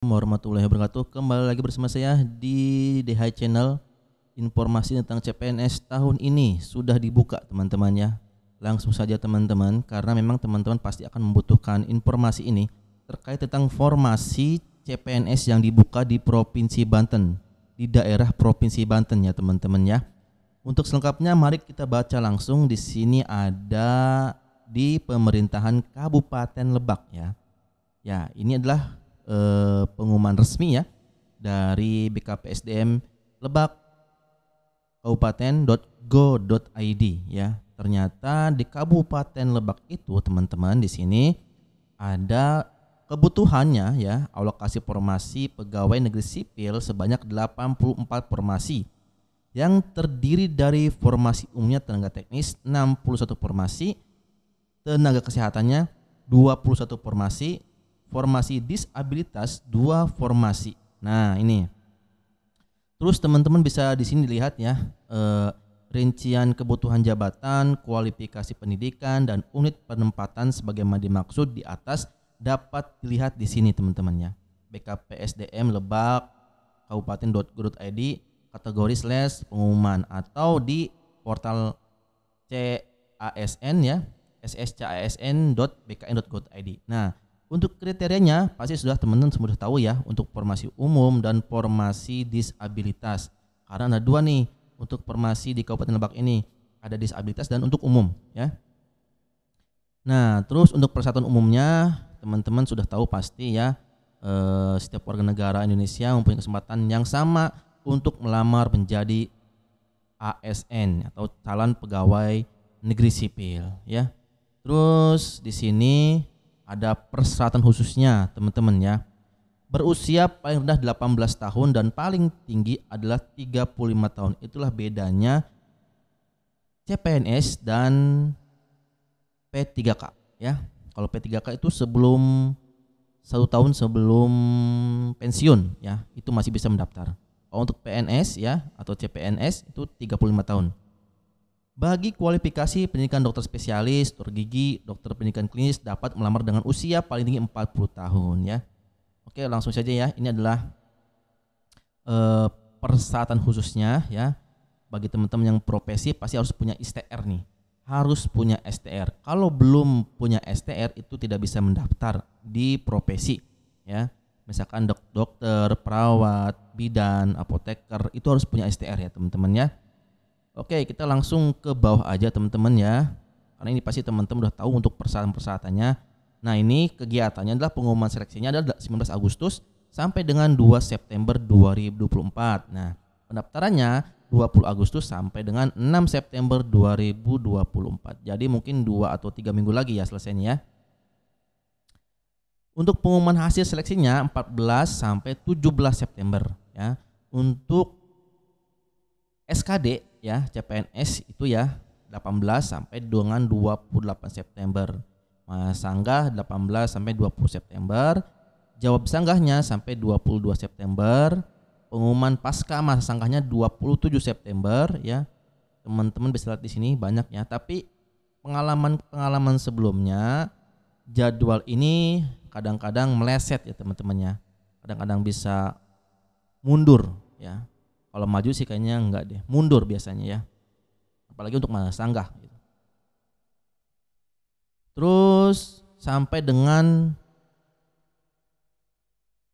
Warahmatullahi wabarakatuh. Kembali lagi bersama saya di DHI Channel. Informasi tentang CPNS tahun ini sudah dibuka teman-teman ya. Langsung saja teman-teman, karena memang teman-teman pasti akan membutuhkan informasi ini terkait tentang formasi CPNS yang dibuka di Provinsi Banten, di daerah Provinsi Banten ya teman-teman ya. Untuk selengkapnya mari kita baca langsung. Di sini ada di pemerintahan Kabupaten Lebak ya. Ya, ini adalah pengumuman resmi ya dari BKPSDM Lebak kabupaten.go.id ya. Ternyata di Kabupaten Lebak itu teman-teman di sini ada kebutuhannya ya, alokasi formasi pegawai negeri sipil sebanyak 84 formasi yang terdiri dari formasi umumnya tenaga teknis 61 formasi, tenaga kesehatannya 21 formasi, formasi disabilitas 2 formasi. Nah, ini. Terus teman-teman bisa di sini dilihat ya, rincian kebutuhan jabatan, kualifikasi pendidikan dan unit penempatan sebagaimana dimaksud di atas dapat dilihat di sini teman-teman ya. BKPSDM Lebak kabupaten.go.id kategori / pengumuman atau di portal CASN ya, sscasn.bkn.go.id. Nah, untuk kriterianya pasti sudah teman-teman sudah tahu ya, untuk formasi umum dan formasi disabilitas. Karena ada dua nih untuk formasi di Kabupaten Lebak ini, ada disabilitas dan untuk umum ya. Nah, terus untuk persyaratan umumnya teman-teman sudah tahu pasti ya, setiap warga negara Indonesia mempunyai kesempatan yang sama untuk melamar menjadi ASN atau calon pegawai negeri sipil ya. Terus di sini ada persyaratan khususnya teman-teman ya. Berusia paling rendah 18 tahun dan paling tinggi adalah 35 tahun. Itulah bedanya CPNS dan P3K ya. Kalau P3K itu sebelum 1 tahun sebelum pensiun ya, itu masih bisa mendaftar. Kalau untuk PNS ya atau CPNS itu 35 tahun. Bagi kualifikasi pendidikan dokter spesialis, dokter gigi, dokter pendidikan klinis dapat melamar dengan usia paling tinggi 40 tahun ya. Oke, langsung saja ya. Ini adalah persyaratan khususnya ya. Bagi teman-teman yang profesi pasti harus punya STR nih. Harus punya STR. Kalau belum punya STR itu tidak bisa mendaftar di profesi ya. Misalkan dokter, perawat, bidan, apoteker itu harus punya STR ya teman-teman ya. Oke, kita langsung ke bawah aja teman-teman ya. Karena ini pasti teman-teman udah tahu untuk persyaratan-persyaratannya. Nah, ini kegiatannya adalah pengumuman seleksinya adalah 19 Agustus sampai dengan 2 September 2024. Nah, pendaftarannya 20 Agustus sampai dengan 6 September 2024. Jadi mungkin 2 atau 3 minggu lagi ya selesainya ya. Untuk pengumuman hasil seleksinya 14 sampai 17 September ya. Untuk SKD ya, CPNS itu ya 18 sampai dengan 28 September. Masa sanggah 18 sampai 20 September. Jawab sanggahnya sampai 22 September. Pengumuman pasca masa sanggahnya 27 September ya. Teman-teman bisa lihat di sini banyak ya, tapi pengalaman sebelumnya jadwal ini kadang-kadang meleset ya teman-teman ya. Kadang-kadang bisa mundur ya. Kalau maju sih kayaknya enggak deh, mundur biasanya ya. Apalagi untuk masa sanggah gitu. Terus sampai dengan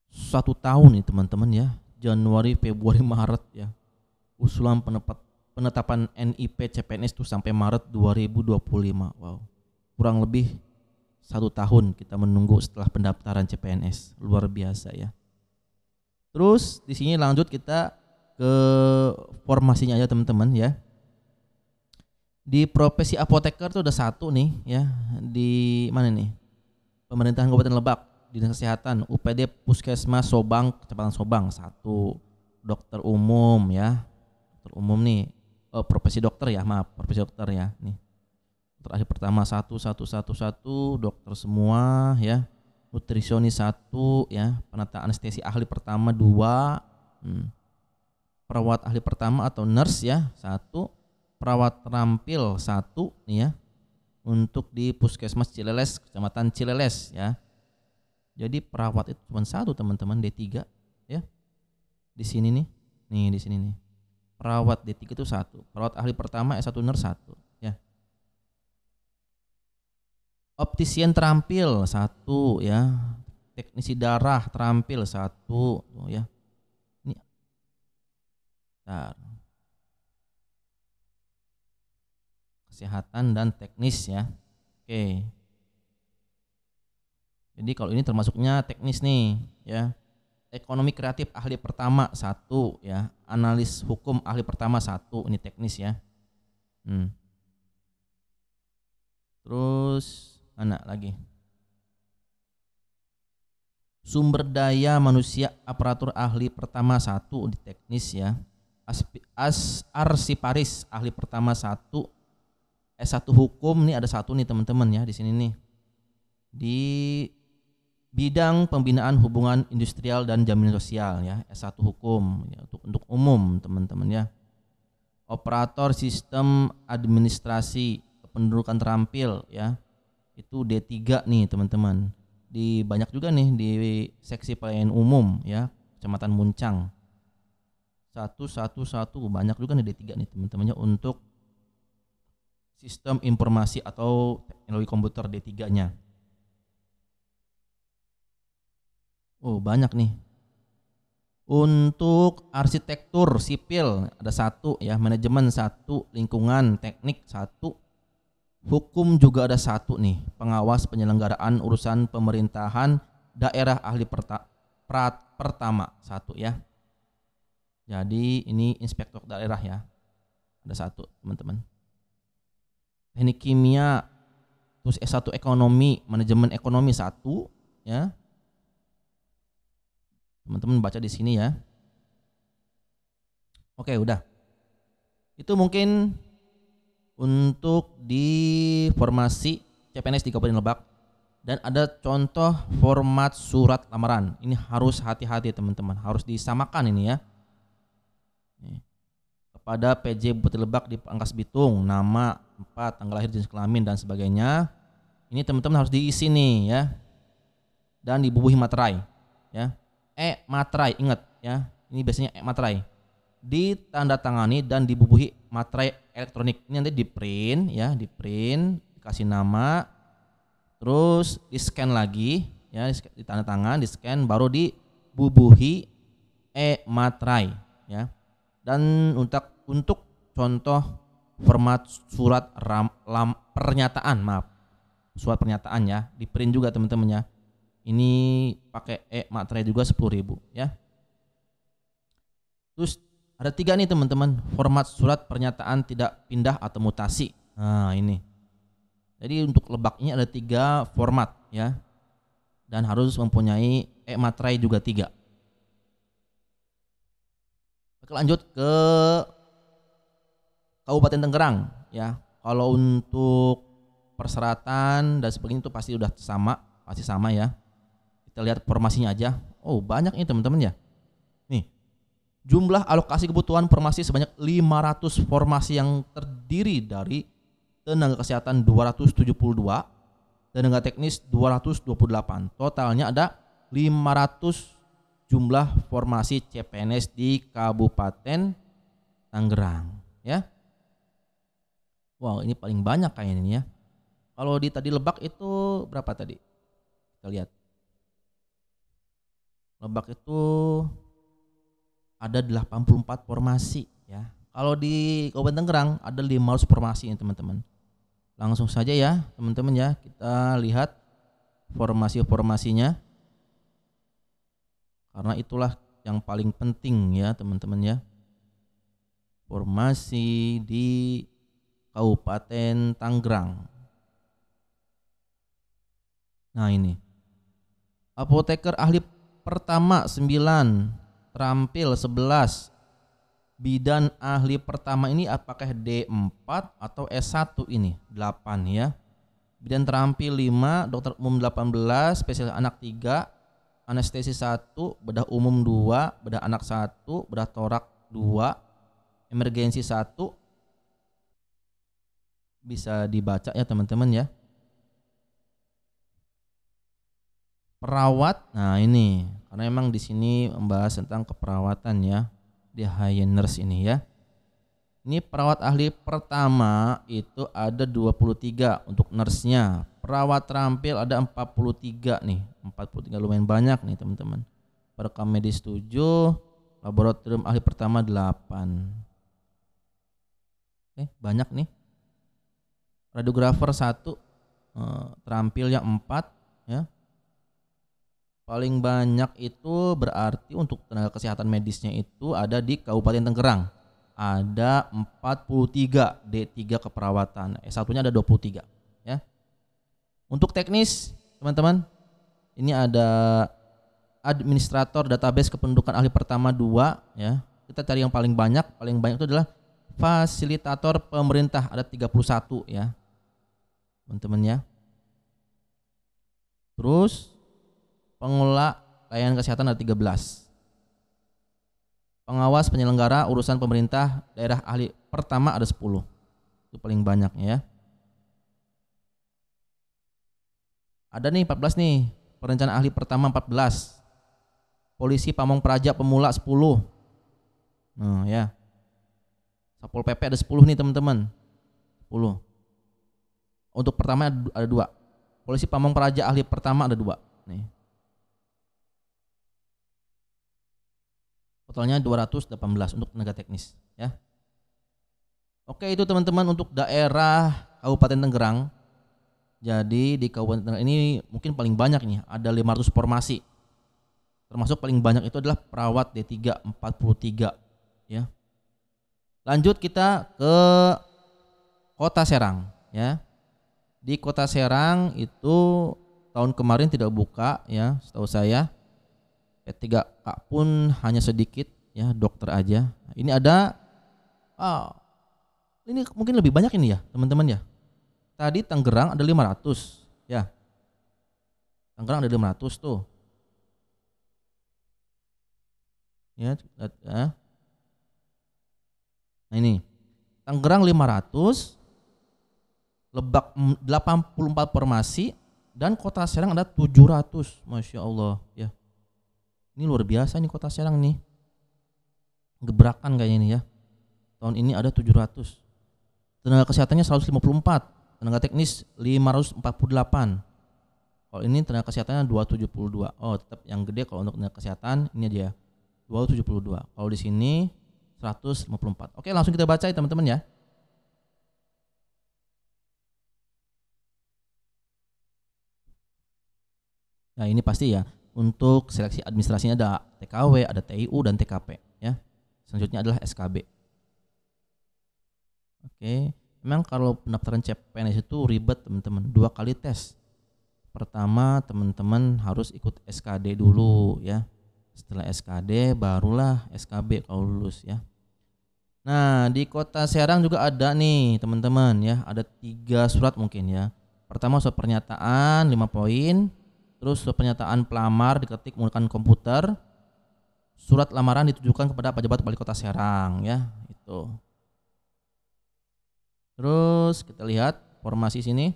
1 tahun nih teman-teman ya, Januari, Februari, Maret ya. Usulan penetapan NIP CPNS itu sampai Maret 2025. Wow. Kurang lebih 1 tahun kita menunggu setelah pendaftaran CPNS. Luar biasa ya. Terus di sini lanjut kita ke formasinya aja teman-teman ya. Di profesi apoteker itu ada 1 nih ya. Di mana nih? Pemerintahan Kabupaten Lebak, Dinas Kesehatan, UPD Puskesmas Sobang, Kecamatan Sobang 1. Dokter umum ya. Dokter umum nih, profesi dokter ya, maaf, profesi dokter ya. Nih. Dokter ahli pertama 1, dokter semua ya. Nutrisionis 1 ya. Penata anestesi ahli pertama 2. Perawat ahli pertama atau nurse ya 1, perawat terampil 1 nih ya, untuk di Puskesmas Cileles, Kecamatan Cileles ya. Jadi perawat itu cuma satu teman-teman, D3 ya. Di sini nih. Nih di sini nih. Perawat D3 itu satu. Perawat ahli pertama S1 nurse satu ya. Optisien terampil satu ya. Teknisi darah terampil satu tuh ya. Ini bentar. Kesehatan dan teknis ya. Oke. Jadi kalau ini termasuknya teknis nih ya. Ekonomi kreatif ahli pertama satu ya. Analis hukum ahli pertama satu, ini teknis ya. Terus mana lagi? Sumber daya manusia aparatur ahli pertama satu di teknis ya. Arsiparis ahli pertama satu. S1 hukum nih ada satu nih teman-teman ya di sini nih. Di bidang pembinaan hubungan industrial dan jaminan sosial ya, S1 hukum ya, untuk umum teman-teman ya. Operator sistem administrasi kependudukan terampil ya. Itu D3 nih teman-teman. Di banyak juga nih di seksi pelayanan umum ya, Kecamatan Muncang. 111 banyak juga nih D3 nih teman-temannya untuk sistem informasi atau teknologi komputer D3-nya. Oh, banyak nih. Untuk arsitektur sipil ada satu ya, manajemen satu, lingkungan teknik satu, hukum juga ada satu nih, pengawas penyelenggaraan urusan pemerintahan daerah ahli pertama satu ya. Jadi ini inspektor daerah ya, ada satu teman-teman. Teknik kimia, terus S1 ekonomi, manajemen ekonomi satu ya. Teman-teman baca di sini ya. Oke, udah. Itu mungkin untuk di formasi CPNS di Kabupaten Lebak. Dan ada contoh format surat lamaran. Ini harus hati-hati teman-teman, harus disamakan ini ya. Kepada PJ Bupati Lebak di Pangkas Bitung, nama, tempat, tanggal lahir, jenis kelamin dan sebagainya. Ini teman-teman harus diisi nih ya. Dan dibubuhi materai ya. Materai, ingat ya. Ini biasanya materai. Ditandatangani dan dibubuhi materai elektronik. Ini nanti di-print ya, di-print, dikasih nama, terus di-scan lagi ya, ditandatangan, di-scan, baru dibubuhi materai ya. Dan untuk contoh format surat pernyataan, surat pernyataan ya, di-print juga teman-teman ya. Ini pakai materai juga 10.000 ya. Terus ada 3 nih teman-teman, format surat pernyataan tidak pindah atau mutasi. Nah ini. Jadi untuk Lebak ini ada 3 format ya. Dan harus mempunyai materai juga 3. Oke, lanjut ke Kabupaten Tangerang ya. Kalau untuk persyaratan dan sebagainya itu pasti udah pasti sama ya. Kita lihat formasinya aja. Oh, banyak nih teman-teman ya. Nih. Jumlah alokasi kebutuhan formasi sebanyak 500 formasi yang terdiri dari tenaga kesehatan 272, tenaga teknis 228. Totalnya ada 500 jumlah formasi CPNS di Kabupaten Tangerang ya. Wow, ini paling banyak kayaknya ini ya. Kalau di tadi Lebak itu berapa tadi? Kita lihat. Lebak itu ada 84 formasi ya. Kalau di Kabupaten Tangerang ada 500 formasi ini teman-teman. Langsung saja ya teman-teman ya, kita lihat formasi-formasinya. Karena itulah yang paling penting ya teman-teman ya. Formasi di Kabupaten Tangerang. Nah ini. Apoteker ahli pertama 9, terampil 11. Bidan ahli pertama ini apakah D4 atau S1 ini? 8 ya. Bidan terampil 5, dokter umum 18, spesialis anak 3, anestesi 1, bedah umum 2, bedah anak 1, bedah torak 2, emergensi 1. Bisa dibaca ya teman-teman ya. Perawat. Nah, ini karena emang di sini membahas tentang keperawatan ya. Di high nurse ini ya. Ini perawat ahli pertama itu ada 23 untuk nurse-nya. Perawat terampil ada 43 nih. 43 lumayan banyak nih teman-teman. Perekam medis 7, laboratorium ahli pertama 8. Oke, banyak nih. Radiografer 1, terampilnya 4 ya. Paling banyak itu berarti untuk tenaga kesehatan medisnya itu ada di Kabupaten Tangerang. Ada 43 D3 keperawatan. S1-nya ada 23 ya. Untuk teknis, teman-teman, ini ada administrator database kependudukan ahli pertama 2 ya. Kita cari yang paling banyak itu adalah fasilitator pemerintah ada 31 ya. Teman-teman ya. Terus pengelola layanan kesehatan ada 13. Pengawas penyelenggara urusan pemerintah daerah ahli pertama ada 10. Itu paling banyaknya ya. Ada nih 14 nih, perencana ahli pertama 14. Polisi Pamong Praja pemula 10. Nah, ya. Satpol PP ada 10 nih, teman-teman. 10. Untuk pertama ada 2. Polisi Pamong Praja ahli pertama ada 2. Nih. Totalnya 218 untuk tenaga teknis ya. Oke, itu teman-teman untuk daerah Kabupaten Tangerang. Jadi di Kabupaten Tangerang ini mungkin paling banyak nih, ada 500 formasi. Termasuk paling banyak itu adalah perawat D3 43 ya. Lanjut kita ke Kota Serang ya. Di Kota Serang itu tahun kemarin tidak buka ya, setahu saya. P3K pun hanya sedikit ya, dokter aja. Ini ada ini mungkin lebih banyak ini ya, teman-teman ya. Tadi Tangerang ada 500 ya. Tangerang ada 500 tuh. Ya. Nah ini. Tangerang 500, Lebak 84 formasi dan Kota Serang ada 700. Masya Allah ya. Ini luar biasa nih Kota Serang nih. Gebrakan kayaknya ini ya. Tahun ini ada 700. Tenaga kesehatannya 154. Tenaga teknis 548. Kalau ini tenaga kesehatannya 272. Oh, tetap yang gede kalau untuk tenaga kesehatan ini dia 272. Kalau di sini 154. Oke, langsung kita baca ya teman-teman ya. Nah, ini pasti ya. Untuk seleksi administrasinya ada TKW, ada TIU dan TKP ya. Selanjutnya adalah SKB. Oke, memang kalau pendaftaran CPNS itu ribet teman-teman, 2 kali tes. Pertama teman-teman harus ikut SKD dulu ya. Setelah SKD barulah SKB kalau lulus ya. Nah, di Kota Serang juga ada nih teman-teman ya, ada 3 surat mungkin ya. Pertama surat pernyataan 5 poin. Terus surat pernyataan pelamar diketik menggunakan komputer. Surat lamaran ditujukan kepada pejabat wali kota Serang ya, itu. Terus kita lihat formasi sini.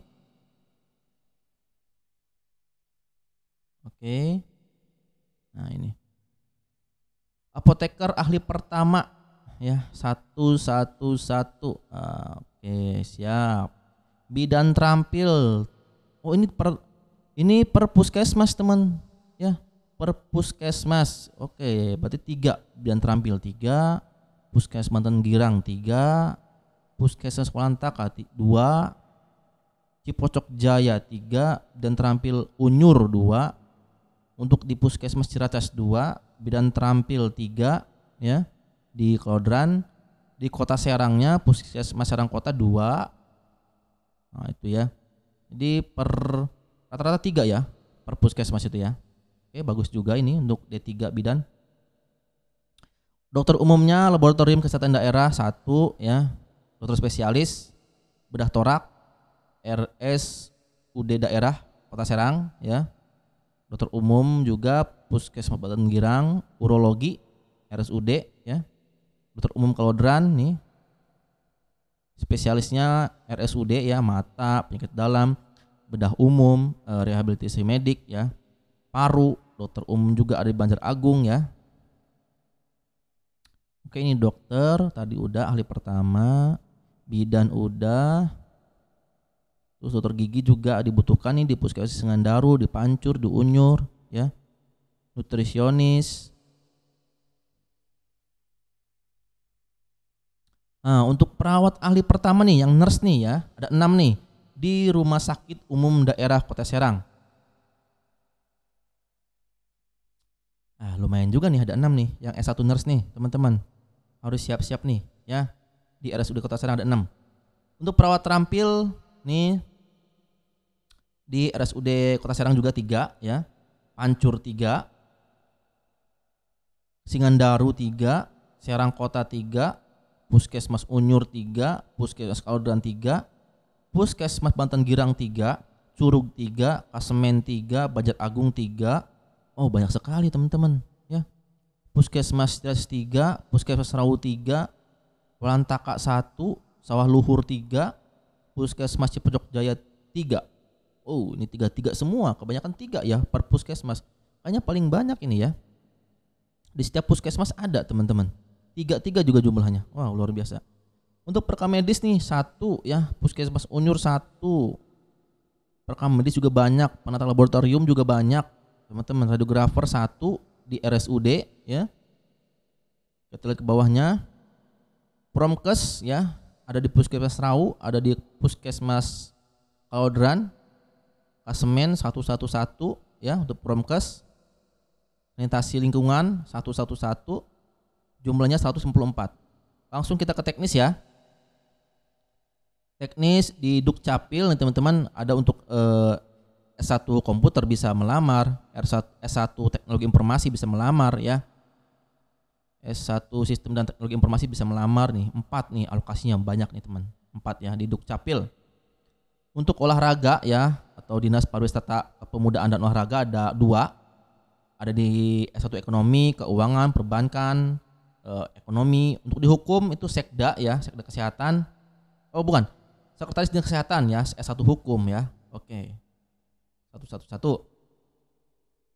Oke. Nah, ini. Apoteker ahli pertama ya, 111. Oke, siap. Bidan terampil. Oh, ini per puskesmas teman ya, per puskesmas. Oke, berarti 3 bidan terampil 3, puskesmas Girang 3, puskesmas Kolantaka 2, Cipocok Jaya 3, dan terampil Unyur 2. Untuk di puskesmas Ciracas 2, bidan terampil 3 ya, di Klodran. Di Kota Serangnya puskesmas Serang Kota 2. Nah, itu ya. Jadi rata-rata 3 ya per puskesmas itu ya. Oke, bagus juga ini untuk D3 bidan. Dokter umumnya laboratorium kesehatan daerah 1 ya. Dokter spesialis bedah torak RSUD daerah Kota Serang ya. Dokter umum juga puskesmas Batan Girang, urologi RSUD ya. Dokter umum Kelodran nih. Spesialisnya RSUD ya, mata, penyakit dalam, bedah umum, rehabilitasi medik ya. paru, dokter umum juga ada di Banjar-Agung ya. Oke, ini dokter tadi udah, ahli pertama, bidan udah, terus dokter gigi juga dibutuhkan nih di Puskesmas Singandaru, di Pancur, di Unyur ya. Nutrisionis. Nah, untuk perawat ahli pertama nih yang nurse nih ya, ada 6 nih di Rumah Sakit Umum Daerah Kota Serang. Lumayan juga nih, ada 6 nih yang S1 nurse nih teman-teman. Harus siap-siap nih ya. Di RSUD Kota Serang ada 6. Untuk perawat terampil nih di RSUD Kota Serang juga 3 ya. Pancur 3, Singandaru 3, Serang Kota 3, Puskesmas Unyur 3, Puskesmas Kaudran 3, Puskesmas Banten Girang 3, Curug 3, Kasemen 3, Banjar-Agung 3. Oh, banyak sekali teman-teman ya. Puskesmas Ciras 3, Puskesmas Rawu 3, Walantaka 1, Sawah Luhur 3, Puskesmas Cipejok Jaya 3. Oh, ini 3 semua, kebanyakan 3 ya per puskesmas. Kayaknya paling banyak ini ya. Di setiap puskesmas ada teman-teman. 3 juga jumlahnya. Wow, luar biasa. Untuk perekam medis nih 1 ya, Puskesmas Unyur 1. Perekam medis juga banyak, penata laboratorium juga banyak. Teman-teman, radiografer 1 di RSUD ya. Kita lihat ke bawahnya. Promkes ya, ada di Puskesmas Rau, ada di Puskesmas Kaudran, Kasemen 111 ya untuk Promkes. Sanitasi lingkungan 111, jumlahnya 194. Langsung kita ke teknis ya. Teknis di Dukcapil nih teman-teman, ada untuk S1 komputer bisa melamar, S1 teknologi informasi bisa melamar ya. S1 sistem dan teknologi informasi bisa melamar nih, 4 nih alokasinya banyak nih teman. 4 ya di Dukcapil. Untuk olahraga ya atau Dinas Pariwisata Kepemudaan dan Olahraga ada 2. Ada di S1 ekonomi, keuangan, perbankan, ekonomi. Untuk di hukum itu Sekda ya, Sekda Kesehatan. Oh bukan, Sekretaris Dinas Kesehatan ya, S1 hukum ya. Oke. 111.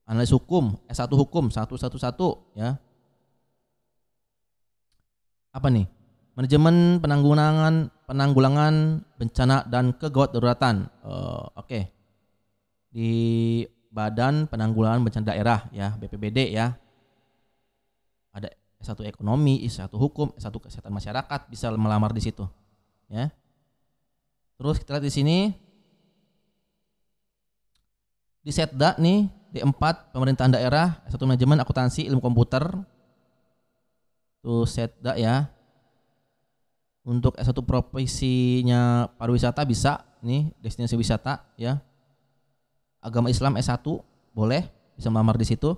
Analis hukum, S1 hukum 111 ya. Apa nih? Manajemen penanggulangan bencana dan kegawat daruratan. Oke. Di Badan Penanggulangan Bencana Daerah ya, BPBD ya. Ada S1 ekonomi, S1 hukum, S1 kesehatan masyarakat, bisa melamar di situ. Ya. Terus kita lihat di sini di Setda nih, D4 pemerintahan daerah, S1 manajemen akuntansi ilmu komputer. Tuh Setda ya. Untuk S1 profesinya pariwisata bisa nih, destinasi wisata ya. Agama Islam S1 boleh, bisa melamar di situ.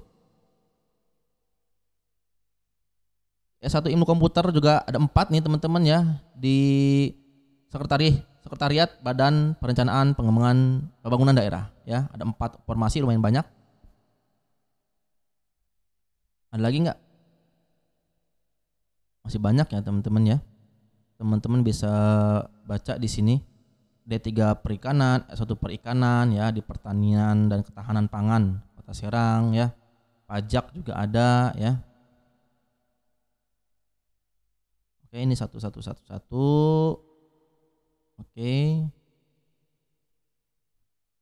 S1 ilmu komputer juga ada 4 nih teman-teman ya, di Sekretariat Badan Perencanaan Pengembangan Pembangunan Daerah ya, ada 4 formasi, lumayan banyak. Ada lagi nggak? Masih banyak ya teman-teman ya. Teman-teman bisa baca di sini. D3 perikanan, S1 perikanan ya, di pertanian dan ketahanan pangan Kota Serang ya. Pajak juga ada ya. Oke, ini satu. Oke.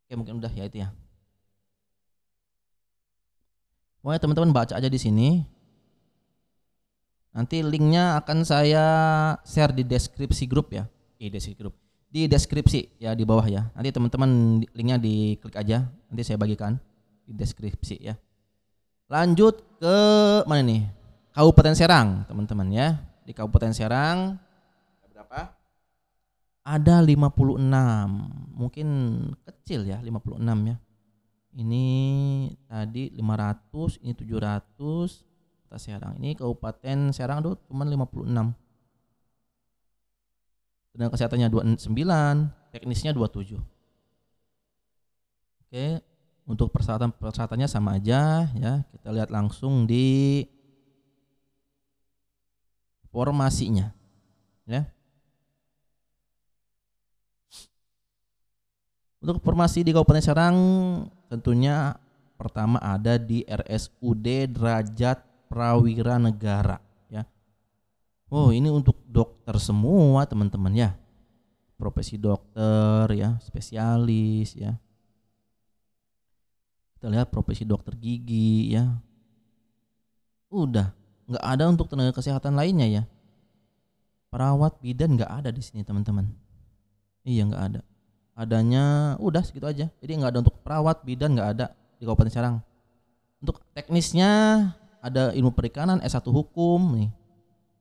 Oke, mungkin udah ya itu ya. Pokoknya teman-teman baca aja di sini. Nanti linknya akan saya share di deskripsi grup ya. Di deskripsi ya di bawah ya. Nanti teman-teman linknya diklik aja. Nanti saya bagikan di deskripsi ya. Lanjut ke mana nih? Kabupaten Serang, teman-teman ya. Di Kabupaten Serang berapa? Ada 56. Mungkin kecil ya 56 ya. Ini tadi 500, ini 700. Kota Serang. Ini Kabupaten Serang tuh cuma 56. Tenaga kesehatannya 29, teknisnya 27. Oke, untuk persyaratannya sama aja ya. Kita lihat langsung di formasinya ya. Untuk formasi di Kabupaten Serang tentunya pertama ada di RSUD Derajat Prawira Negara ya. Oh, ini untuk dokter semua teman-teman ya. Profesi dokter ya, spesialis ya. Kita lihat profesi dokter gigi ya. Udah, nggak ada untuk tenaga kesehatan lainnya ya. Perawat, bidan nggak ada di sini teman-teman. Iya, nggak ada. Adanya udah segitu aja. Jadi nggak ada untuk perawat, bidan nggak ada di Kabupaten Serang. Untuk teknisnya ada ilmu perikanan, S1 hukum nih.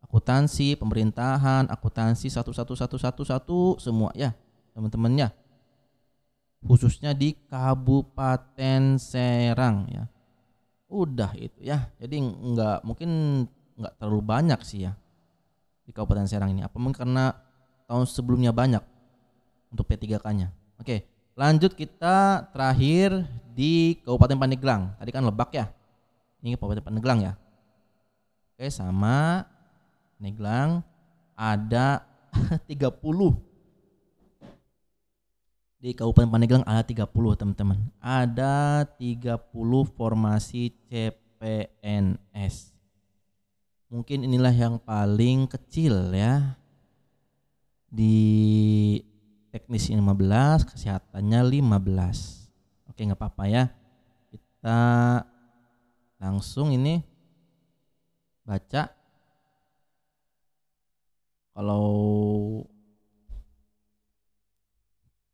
Akuntansi, pemerintahan, akuntansi 111111 semua ya, teman-teman ya. Khususnya di Kabupaten Serang ya. Udah itu ya. Jadi mungkin nggak terlalu banyak sih ya di Kabupaten Serang ini. Apa mungkin karena tahun sebelumnya banyak untuk P3K-nya. Oke, lanjut kita terakhir di Kabupaten Pandeglang. Tadi kan Lebak ya. Ini Kabupaten Pandeglang ya. Oke, sama Pandeglang ada 30. Di Kabupaten Pandeglang ada 30 teman-teman. Ada 30 formasi CPNS. Mungkin inilah yang paling kecil ya. Di teknis 15, kesehatannya 15. Oke, nggak apa-apa ya. Kita langsung ini baca. Kalau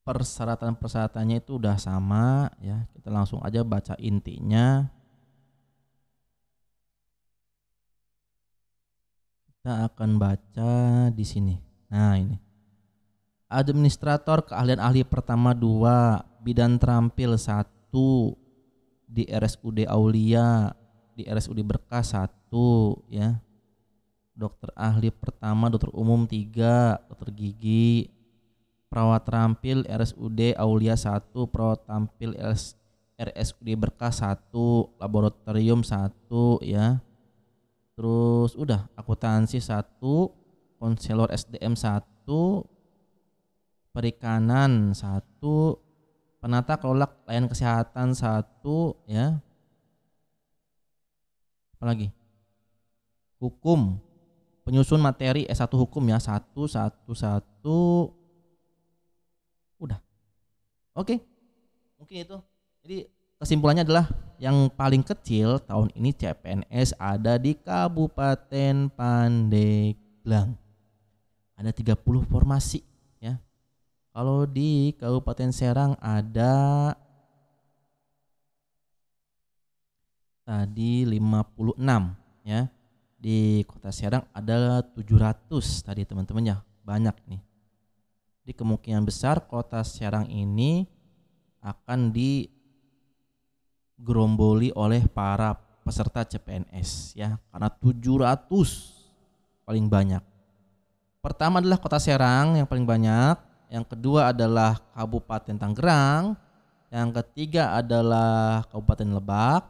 persyaratan-persyaratannya itu udah sama ya, kita langsung aja baca intinya. Kita akan baca di sini. Nah, ini. Administrator keahlian ahli pertama 2, bidan terampil 1 di RSUD Aulia, di RSUD Berkas 1 ya. Dokter ahli pertama dokter umum 3, dokter gigi. Perawat terampil RSUD Aulia 1, perawat tampil RSUD Berkas 1, laboratorium 1 ya. Terus udah akuntansi 1, konselor SDM 1, perikanan 1, penata kelola layanan kesehatan 1 ya. Apalagi? Hukum, penyusun materi S1 hukum ya, 1. Udah. Oke. Mungkin itu. Jadi kesimpulannya adalah yang paling kecil tahun ini CPNS ada di Kabupaten Pandeglang. Ada 30 formasi ya. Kalau di Kabupaten Serang ada tadi 56 ya. Di Kota Serang ada 700 tadi teman-teman ya. Banyak nih. Di kemungkinan besar Kota Serang ini akan digeromboli oleh para peserta CPNS ya, karena 700 paling banyak. Pertama adalah Kota Serang yang paling banyak, yang kedua adalah Kabupaten Tangerang, yang ketiga adalah Kabupaten Lebak,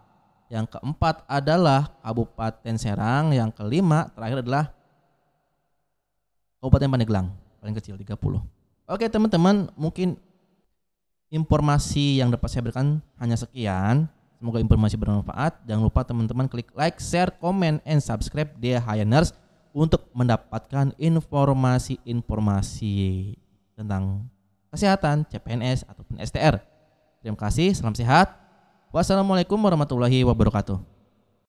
yang keempat adalah Kabupaten Serang, yang kelima terakhir adalah Kabupaten Pandeglang, paling kecil 30. Oke teman-teman, mungkin informasi yang dapat saya berikan hanya sekian. Semoga informasi bermanfaat. Jangan lupa teman-teman klik like, share, comment, and subscribe The Hyaners untuk mendapatkan informasi-informasi tentang kesehatan, CPNS ataupun STR. Terima kasih, salam sehat. Wassalamualaikum warahmatullahi wabarakatuh.